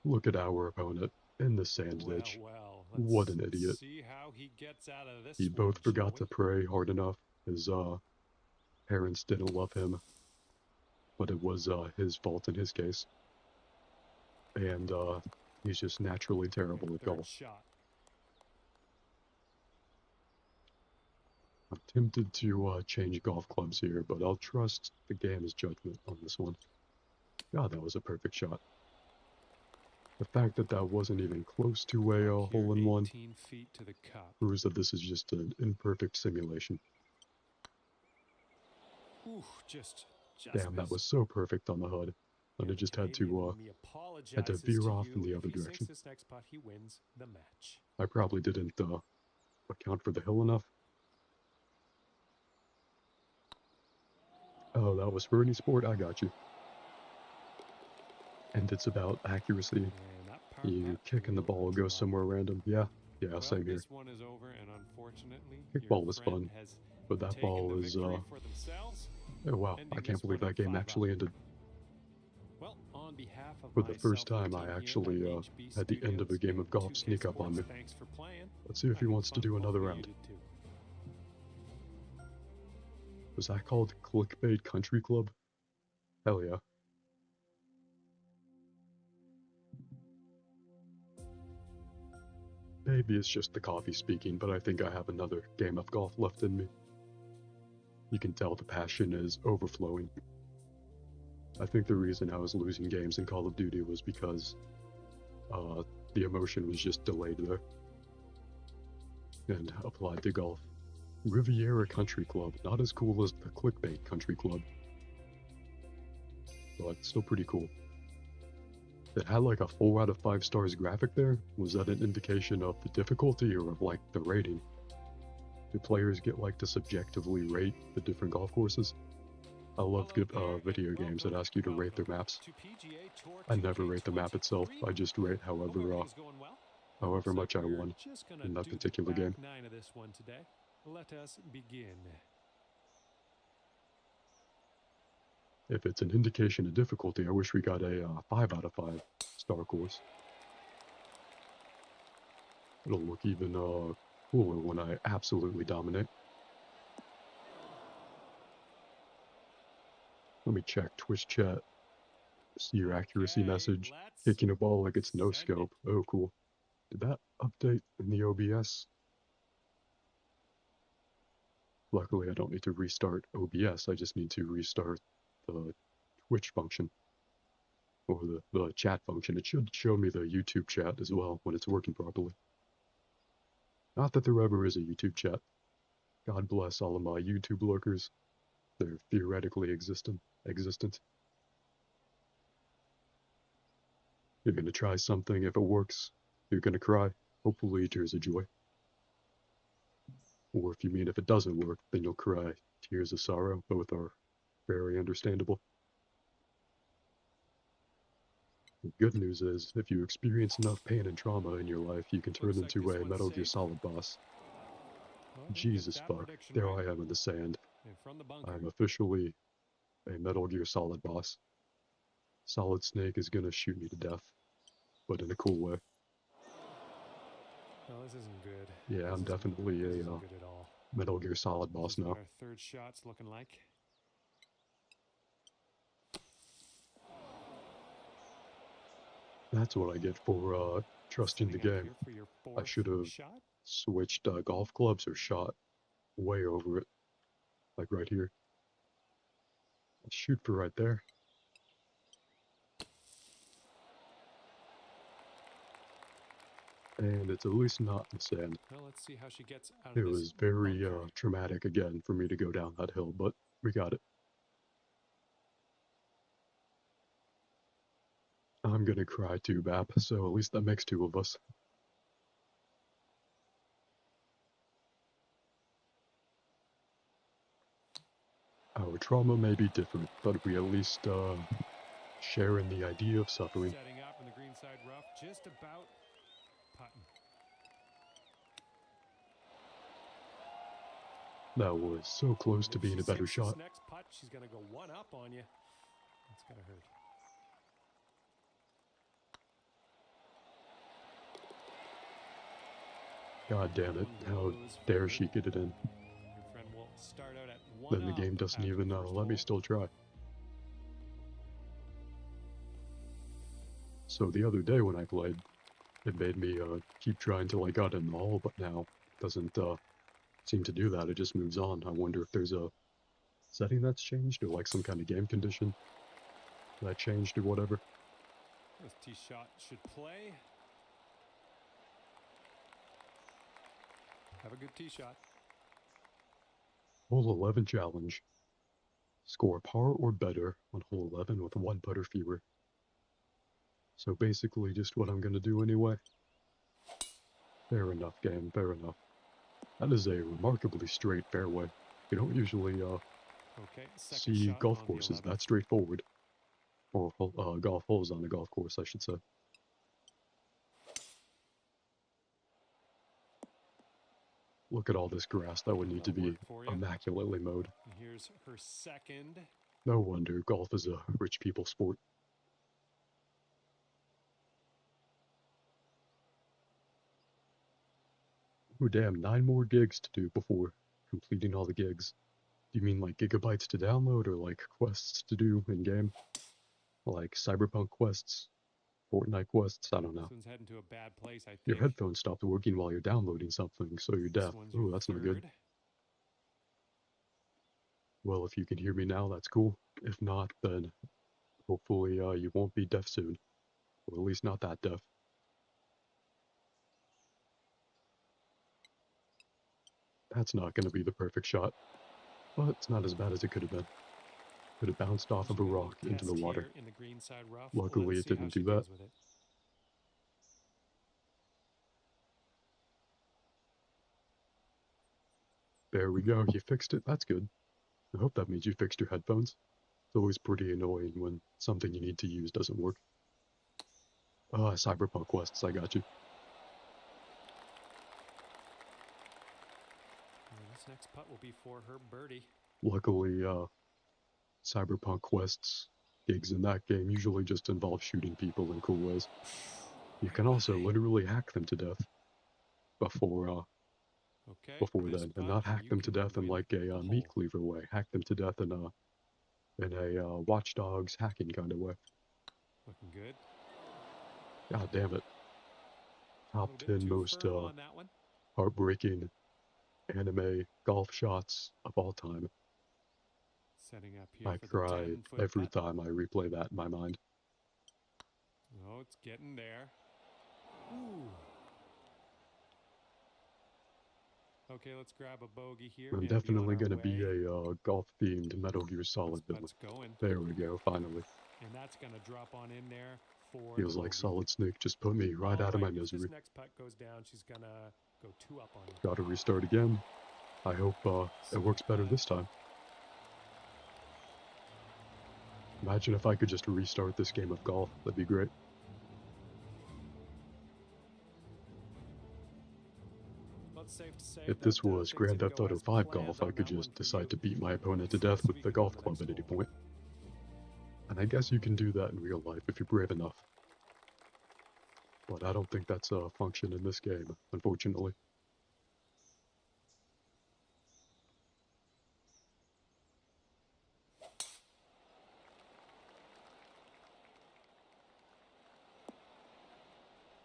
Look at our opponent in the sand ditch. Well, What let's an idiot. see how he gets out of this He one, both forgot shall to we? pray hard enough. His parents didn't love him. but it was his fault in his case. And he's just naturally terrible at Third golf. shot. I'm tempted to change golf clubs here, but I'll trust the game's judgment on this one. God, that was a perfect shot. The fact that that wasn't even close to a Here, hole-in-one 18 feet to the cup. proves that this is just an imperfect simulation. Ooh, just Damn, that missed. was so perfect on the HUD. And I just had to veer off in the other direction. This next putt, he wins the match. I probably didn't account for the hill enough. Oh, that was for any sport, I got you. And it's about accuracy. And that par You putt kick and the will ball go goes up. somewhere random. Yeah, Well, same here. this one is over, and unfortunately, Kickball your was friend fun, has but that taken ball the is, victory for themselves. oh wow, I ending can't this believe one that game on 5-up. actually ended. Well, on behalf of For the first myself and time, I team here actually at HB had the end of a Studios game of and golf 2K sneak up on Sports, me. Thanks for playing. Let's see if he Having wants to fun. do another Hopefully round. you did too. Was that called Clickbait Country Club? Hell yeah. Maybe it's just the coffee speaking, but I think I have another game of golf left in me. You can tell the passion is overflowing. I think the reason I was losing games in Call of Duty was because the emotion was just delayed there. And applied to golf. Riviera Country Club, not as cool as the Clickbait Country Club, but still pretty cool. It had like a 4 out of 5 stars graphic there. Was that an indication of the difficulty or of like the rating? Do players get like to subjectively rate the different golf courses? I love good video games that ask you to rate their maps. I never rate the map itself, I just rate however much I won in that particular game. 9 of this one today. Let us begin. If it's an indication of difficulty, I wish we got a 5 out of 5 star course. It'll look even cooler when I absolutely dominate. Let me check Twitch chat. See your accuracy Okay, message. let's Kicking a ball like it's no send scope. Oh, cool. Did that update in the OBS? Luckily, I don't need to restart OBS. I just need to restart the Twitch function. Or the chat function. It should show me the YouTube chat as well when it's working properly. Not that there ever is a YouTube chat. God bless all of my YouTube lurkers. They're theoretically existent. You're gonna try something. If it works, you're gonna cry. Hopefully tears of joy. Or if you mean if it doesn't work, then you'll cry tears of sorrow. Both are very understandable. The good news is, if you experience enough pain and trauma in your life, you can turn Looks like into this a one's Metal Gear safe. Solid boss. Well, didn't get Jesus that fuck. prediction There right. I am in the sand. And from the bunker. I'm officially a Metal Gear Solid boss. Solid Snake is gonna shoot me to death, but in a cool way. No, this isn't good. Yeah, This I'm isn't- definitely this a isn't good at all. Metal Gear Solid This boss is now. what our third shot's looking like. That's what I get for trusting the Sitting out game. here for your I fourth should have shot. switched golf clubs or shot way over it. Like right here. Let's shoot for right there. And it's at least not in the sand. Well, let's see how she gets out It of this was very bunker. traumatic again for me to go down that hill, but we got it. I'm gonna cry too, Bap, so at least that makes 2 of us. Our trauma may be different, but we at least share in the idea of suffering. Setting up in the green side rough, just about putting. That was so close to If being she a better sinks shot. This next putt, she's gonna go 1 up on you. That's gonna hurt. God damn it, how dare she get it in. Your friend will start out at 1 Then the up game doesn't after even the first let me hole. still try. So the other day when I played, it made me keep trying till I got in the hole, but now it doesn't seem to do that. It just moves on. I wonder if there's a setting that's changed, or like some kind of game condition that changed or whatever. This tee shot should play. Have a good tee shot. Hole 11 challenge. Score par or better on hole 11 with one putter fewer. So basically just what I'm going to do anyway. Fair enough, game, fair enough. That is a remarkably straight fairway. You don't usually Okay, second see shot golf on courses the 11th. that straightforward. Or golf holes on a golf course, I should say. Look at all this grass that would need to That'll be work for you. immaculately mowed. And here's her second. No wonder golf is a rich people sport. Ooh, damn, 9 more gigs to do before completing all the gigs. Do you mean like gigabytes to download, or like quests to do in-game? Like Cyberpunk quests? Fortnite quests? I don't know. This one's heading to a bad place, I think. Your headphones stopped working while you're downloading something, so you're This deaf. one's Ooh, your that's not good. third. Well, if you can hear me now, that's cool. If not, then hopefully you won't be deaf soon. Or at least not that deaf. That's not going to be the perfect shot. But it's not as bad as it could have been. Could have bounced off of a She's got rock little into the test water. here in the green side rough. Luckily, Let's it see how didn't she do that. goes with it. There we go, you fixed it. That's good. I hope that means you fixed your headphones. It's always pretty annoying when something you need to use doesn't work. Cyberpunk quests, I got you. Well, this next putt will be for her birdie. Luckily, Cyberpunk quests, gigs in that game usually just involve shooting people in cool ways. You can also literally hack them to death before Okay, before this then, and putt, not hack you them to can death in win like the a meat hole. cleaver way. Hack them to death in a Watch Dogs hacking kind of way. Looking good. God damn it! A Top little bit 10 too most firm on that one. heartbreaking anime golf shots of all time. Setting up here I for the cry 10-foot every putt. time I replay that in my mind. Oh, it's getting there. Ooh. Okay, let's grab a bogey here. I'm and be on definitely our gonna be way. a golf-themed Metal Gear Solid This villain. putt's going. There we go, finally. And that's going to drop on in there for Feels the like bogey. Solid Snake just put me right out of my Alright, if misery. this next putt goes down, she's going to go 2 up on you. Gotta restart again. I hope it works better this time. Imagine if I could just restart this game of golf. That'd be great. Well, it's safe to say If that, this was things Grand didn't Theft go Auto as 5 planned golf, I on could that one just for decide you. to beat my opponent to So death with we the can go golf to the club next at any hole. point. And I guess you can do that in real life if you're brave enough. But I don't think that's a function in this game, unfortunately.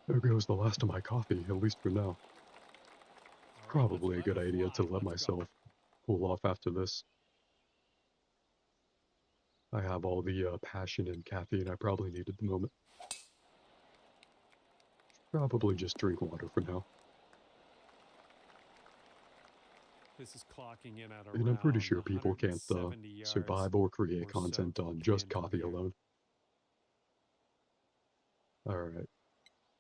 There goes the last of my coffee, at least for now. All right, Probably a let's good let her idea to fly. let Let's go. myself cool off after this. I have all the passion and caffeine I probably need at the moment. Probably just drink water for now. This is clocking in at And I'm pretty around sure people can't 170 yards survive or create or so content to the on pin just from coffee here. alone. Alright.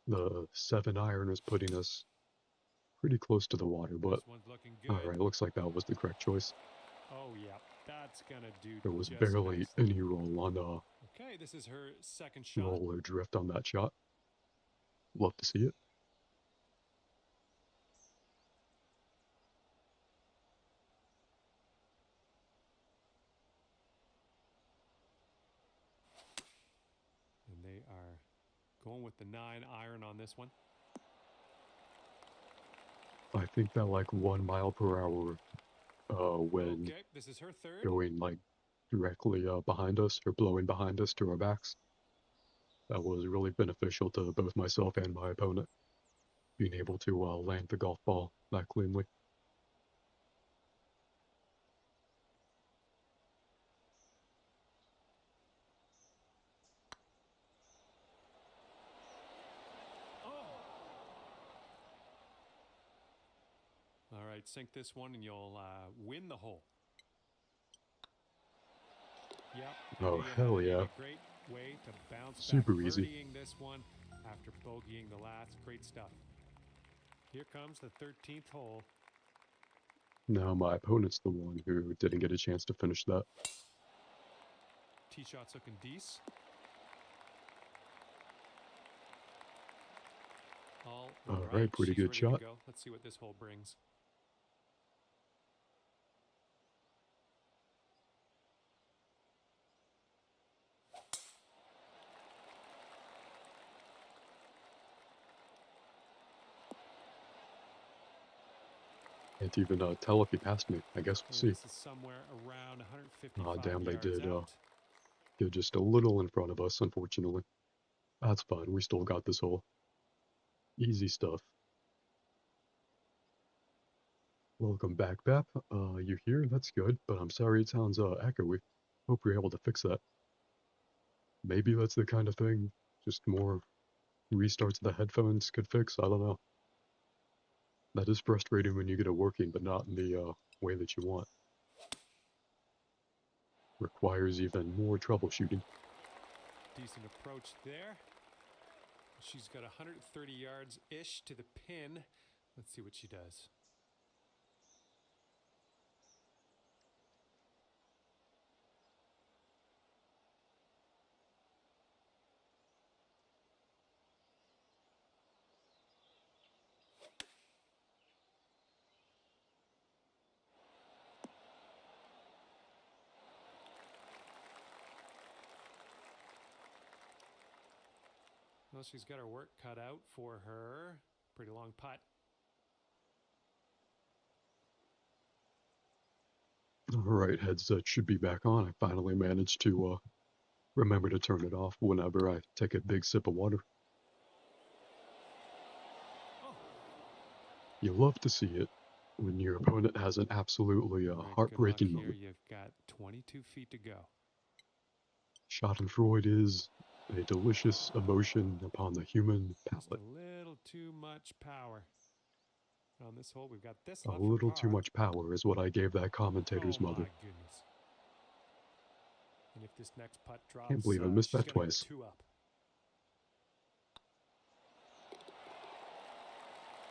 The 7-iron is putting us pretty close to the water, but This one's looking good. alright, looks like that was the correct choice. Oh yeah, that's gonna do. There was just barely nicely. any roll on Okay, this is her second shot. roll or drift on that shot. Love to see it. And they are going with the 9-iron on this one. I think that like 1 mile per hour when Okay, this is her third. going like directly behind us or blowing behind us to our backs. That was really beneficial to both myself and my opponent, being able to land the golf ball that cleanly. All right, sink this one and you'll win the hole. Yep. Oh, again, hell yeah. A great way to bounce Super back. easy. Birdieing this one after bogeying the last. Great stuff. Here comes the 13th hole. Now my opponent's the one who didn't get a chance to finish that. Tee shot's looking decent. All right, pretty she's good ready shot. To go. Let's see what this hole brings. Can't even tell if he passed me. I guess we'll see. This is somewhere around 155 Aw, damn, they yards did out. get just a little in front of us, unfortunately. That's fine. We still got this hole. Easy stuff. Welcome back, Bap. You here? That's good, but I'm sorry it sounds echoey. Hope you're able to fix that. Maybe that's the kind of thing just more restarts of the headphones could fix. I don't know. That is frustrating when you get it working, but not in the way that you want. Requires even more troubleshooting. Decent approach there. She's got 130 yards-ish to the pin. Let's see what she does. Well, she's got her work cut out for her. Pretty long putt. Alright, headset should be back on. I finally managed to remember to turn it off whenever I take a big sip of water. Oh. You love to see it when your opponent has an absolutely All right, heartbreaking good luck moment. here. You've got 22 feet to go. Schadenfreude is a delicious emotion upon the human Just palate. a little too much power. On this hole, we've got this A left for little too par. much power is what I gave that commentator's Oh, mother. my goodness. And if this next putt drops, Can't believe I missed she's that gonna twice. Go 2 up.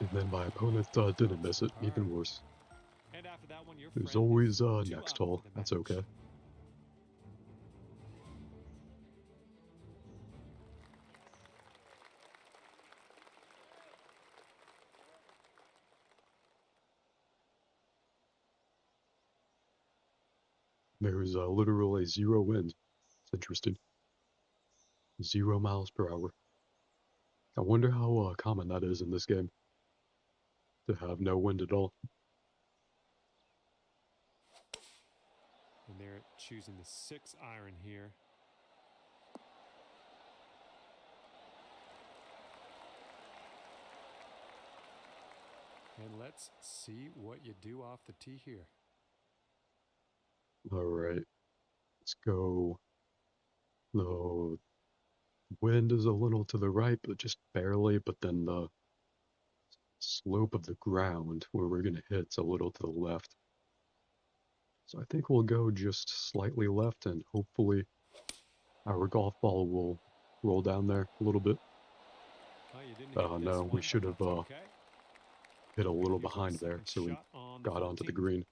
And then my opponent didn't miss it. Even worse. And after that one, your There's friend always is 2 next up hole. for the That's match. okay. There's literally 0 wind. It's interesting. 0 miles per hour. I wonder how common that is in this game. To have no wind at all. And they're choosing the 6 iron here. And let's see what you do off the tee here. Alright. Let's go. The wind is a little to the right, but just barely, but then the slope of the ground where we're going to hit's a little to the left. So I think we'll go just slightly left, and hopefully our golf ball will roll down there a little bit. Oh, you didn't hit this No, we one, should but have that's okay. hit a little Here's our behind there, second so we shot on the got onto the 14th. green.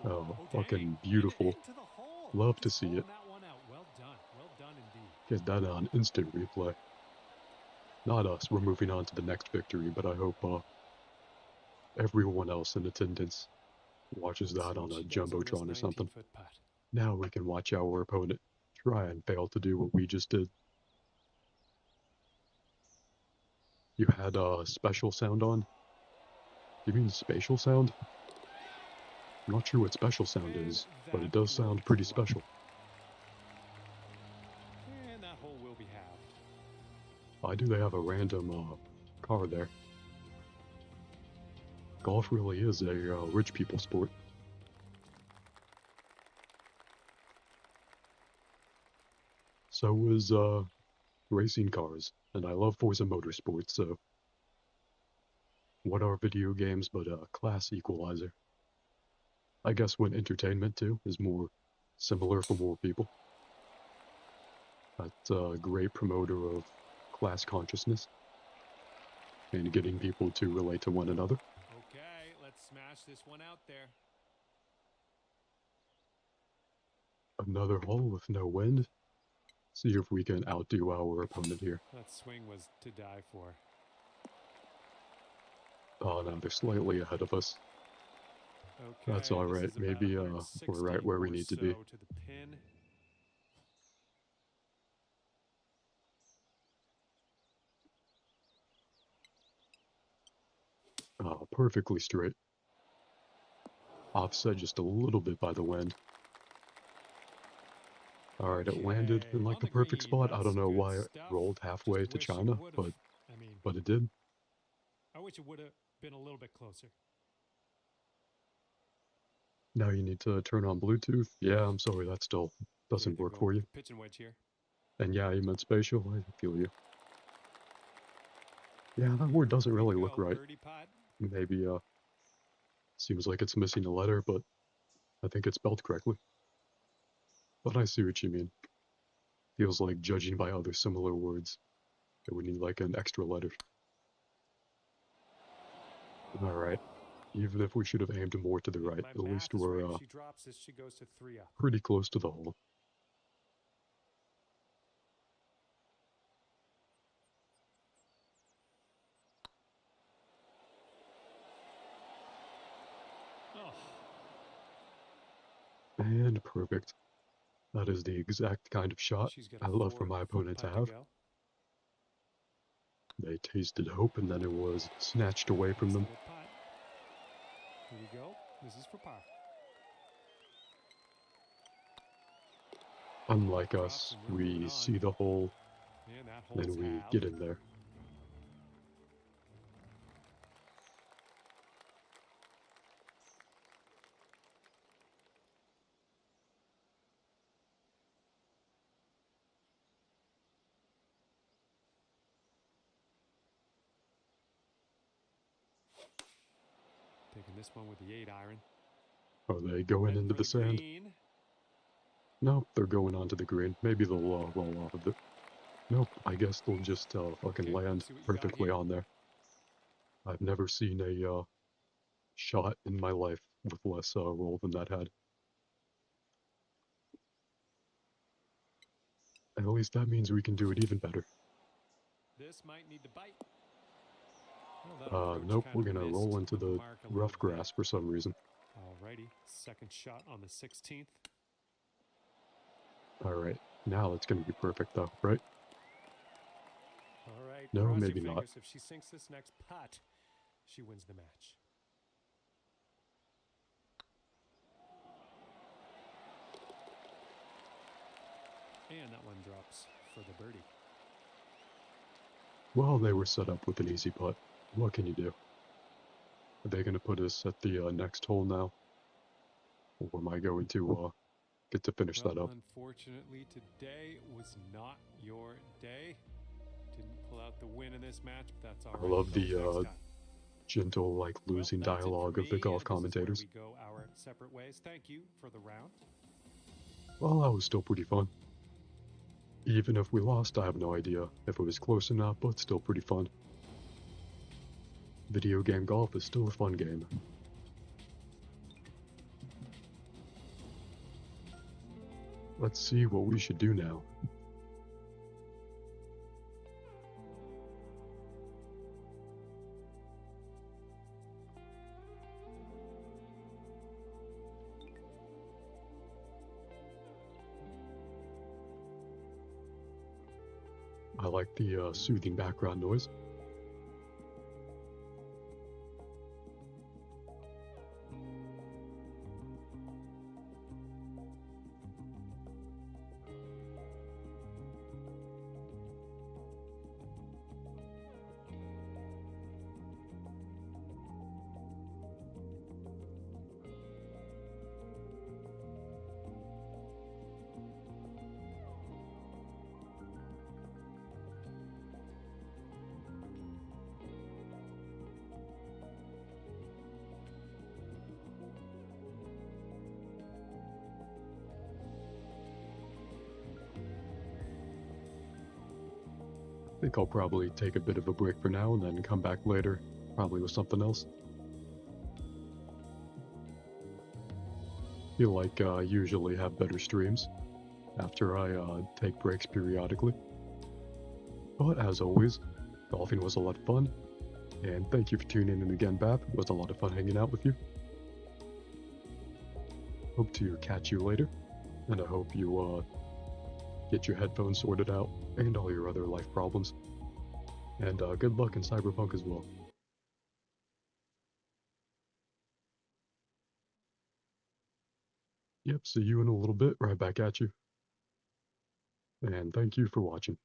Oh, fucking dang. beautiful. And into the hole. Love to Just see it. pulling that one out. Well done indeed. Get that on instant replay. Not us, we're moving on to the next victory, but I hope everyone else in attendance watches Let's that see on what a she does on this jumbotron or something. 19-foot putt. Now we can watch our opponent try and fail to do what we just did. You had a special sound on? You mean spatial sound? I'm not sure what special sound is, but it does sound pretty special. Why do they have a random car there? Golf really is a rich people sport. So is racing cars, and I love Forza Motorsports, so what are video games but a class equalizer? I guess when entertainment too is more similar for more people. That's a great promoter of class consciousness and getting people to relate to one another. Okay, let's smash this one out there. Another hole with no wind. See if we can outdo our opponent here. That swing was to die for. Oh no, they're slightly ahead of us. Okay, That's all this right. is about Maybe we're 160 right where we or need to so be. to the pin. Perfectly straight. Offset just a little bit by the wind. Alright, it landed in like On the the perfect green, spot. I that's don't know good why it stuff. rolled halfway Just to wish it China, would've- I mean, but it did. I wish it would have been a little bit closer. Now you need to turn on Bluetooth. Yeah, I'm sorry, that still We're doesn't gonna work go for with you. the pitching wedge here. And yeah, you meant spatial. I feel you. Yeah, that word doesn't Here we really look go, right. birdie putt. Maybe, seems like it's missing a letter, but I think it's spelled correctly. But I see what you mean. Feels like judging by other similar words. It would need like an extra letter. Alright. Even if we should have aimed more to the If right, my at least math is we're right, if she drops this, she goes to 3 up. pretty close to the hole. Oh, And perfect. That is the exact kind of shot she's got I a love for 4 my foot opponent to putt have. go. They tasted hope and then it was snatched away from them. Nice little putt. Here we go. This is for par. Unlike Drops us, and we're moving we on. see the hole, And that then holds we half. get in there. Taking this one with the 8 iron. Are they going Heading into for the sand? green. Nope, they're going onto the green. Maybe they'll roll off of it. Nope, I guess they'll just fucking Okay, land let's see what you got perfectly here. on there. I've never seen a shot in my life with less roll than that had. At least that means we can do it even better. This might need to bite. Well, that approach Nope, kind we're of gonna missed roll into the mark a rough little bit. grass for some reason. Alrighty, second shot on the 16th. Alright, now it's gonna be perfect though, right? All right, No, cross maybe your not. fingers. If she sinks this next putt, she wins the match. And that one drops for the birdie. Well, they were set up with an easy putt. What can you do? Are they gonna put us at the next hole now? Or am I going to get to finish that up? Unfortunately, today was not your day. Didn't pull out the win in this match, but that's all right. I love Both the next time. gentle, like, Well, losing that's it for dialogue of the me, golf and this is where commentators. we go our separate ways. Thank you for the round. Well, that was still pretty fun. Even if we lost, I have no idea if it was close or not, but still pretty fun. Video game golf is still a fun game. Let's see what we should do now. I like the soothing background noise. think I'll probably take a bit of a break for now and then come back later, probably with something else. Feel like I usually have better streams after I take breaks periodically. But as always, golfing was a lot of fun, and thank you for tuning in again, Bap. It was a lot of fun hanging out with you. Hope to catch you later, and I hope you get your headphones sorted out and all your other life problems. And good luck in Cyberpunk as well. Yep, see you in a little bit, right back at you. And thank you for watching.